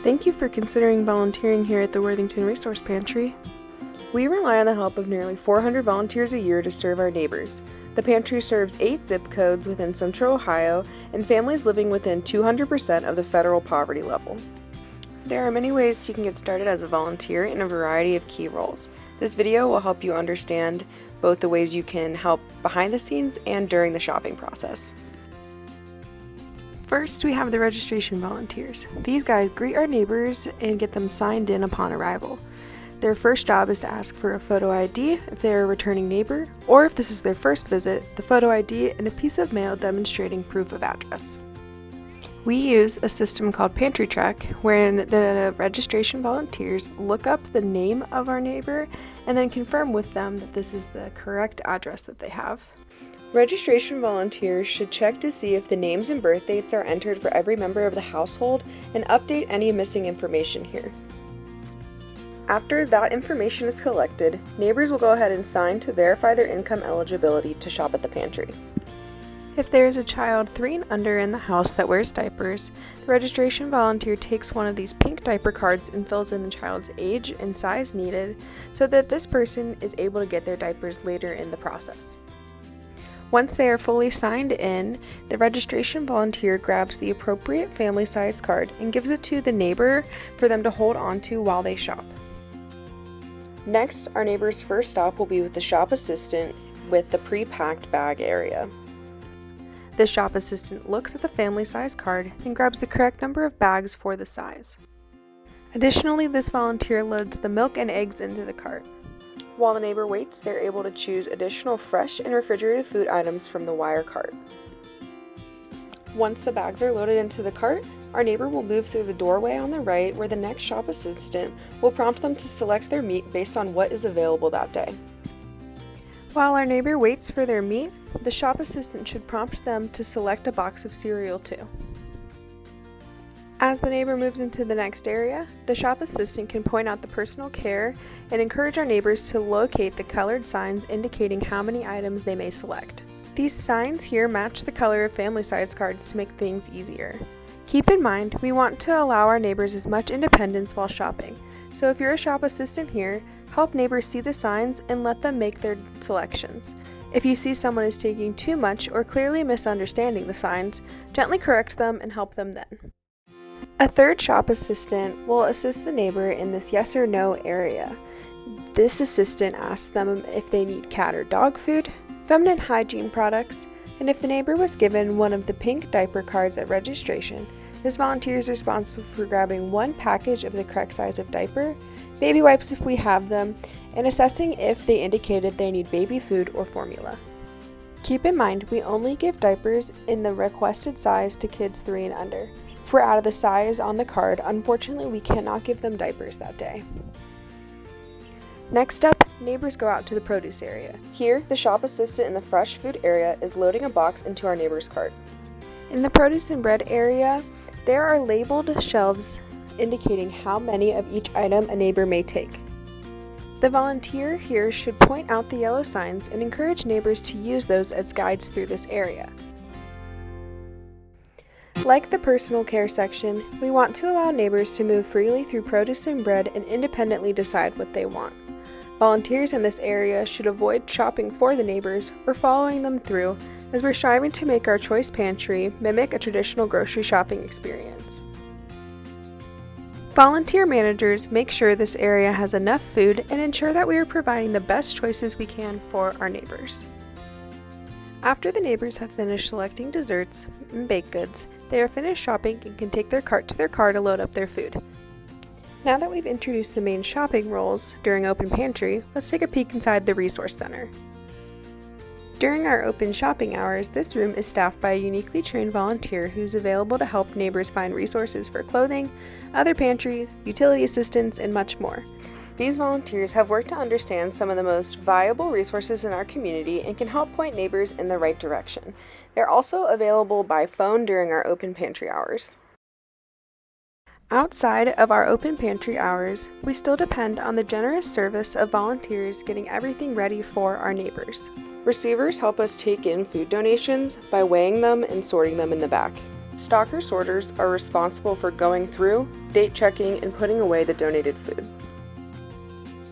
Thank you for considering volunteering here at the Worthington Resource Pantry. We rely on the help of nearly 400 volunteers a year to serve our neighbors. The pantry serves 8 zip codes within Central Ohio and families living within 200% of the federal poverty level. There are many ways you can get started as a volunteer in a variety of key roles. This video will help you understand both the ways you can help behind the scenes and during the shopping process. First, we have the registration volunteers. These guys greet our neighbors and get them signed in upon arrival. Their first job is to ask for a photo ID if they are a returning neighbor, or if this is their first visit, the photo ID and a piece of mail demonstrating proof of address. We use a system called Pantry Track, wherein the registration volunteers look up the name of our neighbor and then confirm with them that this is the correct address that they have. Registration volunteers should check to see if the names and birth dates are entered for every member of the household and update any missing information here. After that information is collected, neighbors will go ahead and sign to verify their income eligibility to shop at the pantry. If there is a child 3 and under in the house that wears diapers, the registration volunteer takes one of these pink diaper cards and fills in the child's age and size needed so that this person is able to get their diapers later in the process. Once they are fully signed in, the registration volunteer grabs the appropriate family size card and gives it to the neighbor for them to hold on to while they shop. Next, our neighbor's first stop will be with the shop assistant with the pre-packed bag area. The shop assistant looks at the family size card and grabs the correct number of bags for the size. Additionally, this volunteer loads the milk and eggs into the cart. While the neighbor waits, they're able to choose additional fresh and refrigerated food items from the wire cart. Once the bags are loaded into the cart, our neighbor will move through the doorway on the right where the next shop assistant will prompt them to select their meat based on what is available that day. While our neighbor waits for their meat, the shop assistant should prompt them to select a box of cereal too. As the neighbor moves into the next area, the shop assistant can point out the personal care and encourage our neighbors to locate the colored signs indicating how many items they may select. These signs here match the color of family size cards to make things easier. Keep in mind, we want to allow our neighbors as much independence while shopping, so if you're a shop assistant here, help neighbors see the signs and let them make their selections. If you see someone is taking too much or clearly misunderstanding the signs, gently correct them and help them then. A third shop assistant will assist the neighbor in this yes or no area. This assistant asks them if they need cat or dog food, feminine hygiene products, and if the neighbor was given one of the pink diaper cards at registration, this volunteer is responsible for grabbing one package of the correct size of diaper, baby wipes if we have them, and assessing if they indicated they need baby food or formula. Keep in mind, we only give diapers in the requested size to kids 3 and under. If we're out of the size on the card, unfortunately we cannot give them diapers that day. Next up, neighbors go out to the produce area. Here, the shop assistant in the fresh food area is loading a box into our neighbor's cart. In the produce and bread area, there are labeled shelves indicating how many of each item a neighbor may take. The volunteer here should point out the yellow signs and encourage neighbors to use those as guides through this area. Like the personal care section, we want to allow neighbors to move freely through produce and bread and independently decide what they want. Volunteers in this area should avoid shopping for the neighbors or following them through, as we're striving to make our choice pantry mimic a traditional grocery shopping experience. Volunteer managers make sure this area has enough food and ensure that we are providing the best choices we can for our neighbors. After the neighbors have finished selecting desserts and baked goods, they are finished shopping and can take their cart to their car to load up their food. Now that we've introduced the main shopping roles during Open Pantry, let's take a peek inside the Resource Center. During our open shopping hours, this room is staffed by a uniquely trained volunteer who's available to help neighbors find resources for clothing, other pantries, utility assistance, and much more. These volunteers have worked to understand some of the most viable resources in our community and can help point neighbors in the right direction. They're also available by phone during our open pantry hours. Outside of our open pantry hours, we still depend on the generous service of volunteers getting everything ready for our neighbors. Receivers help us take in food donations by weighing them and sorting them in the back. Stocker sorters are responsible for going through, date checking, and putting away the donated food.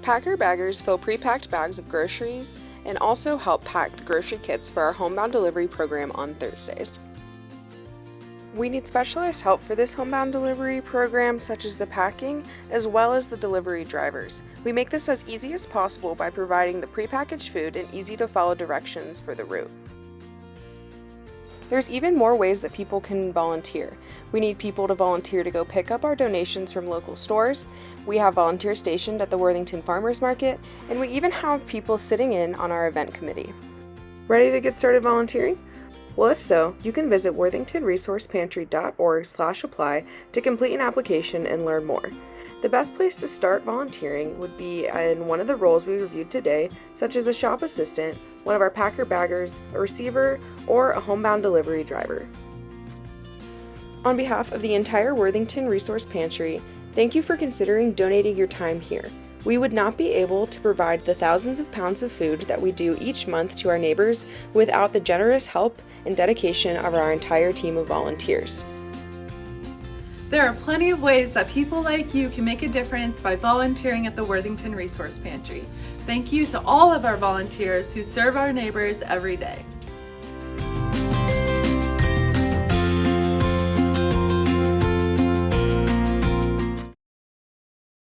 Packer baggers fill pre-packed bags of groceries and also help pack the grocery kits for our Homebound delivery program on Thursdays. We need specialized help for this Homebound delivery program, such as the packing, as well as the delivery drivers. We make this as easy as possible by providing the prepackaged food and easy-to-follow directions for the route. There's even more ways that people can volunteer. We need people to volunteer to go pick up our donations from local stores. We have volunteers stationed at the Worthington Farmers Market, and we even have people sitting in on our event committee. Ready to get started volunteering? Well, if so, you can visit worthingtonresourcepantry.org/apply to complete an application and learn more. The best place to start volunteering would be in one of the roles we reviewed today, such as a shop assistant, one of our packer baggers, a receiver, or a Homebound delivery driver. On behalf of the entire Worthington Resource Pantry, thank you for considering donating your time here. We would not be able to provide the thousands of pounds of food that we do each month to our neighbors without the generous help and dedication of our entire team of volunteers. There are plenty of ways that people like you can make a difference by volunteering at the Worthington Resource Pantry. Thank you to all of our volunteers who serve our neighbors every day.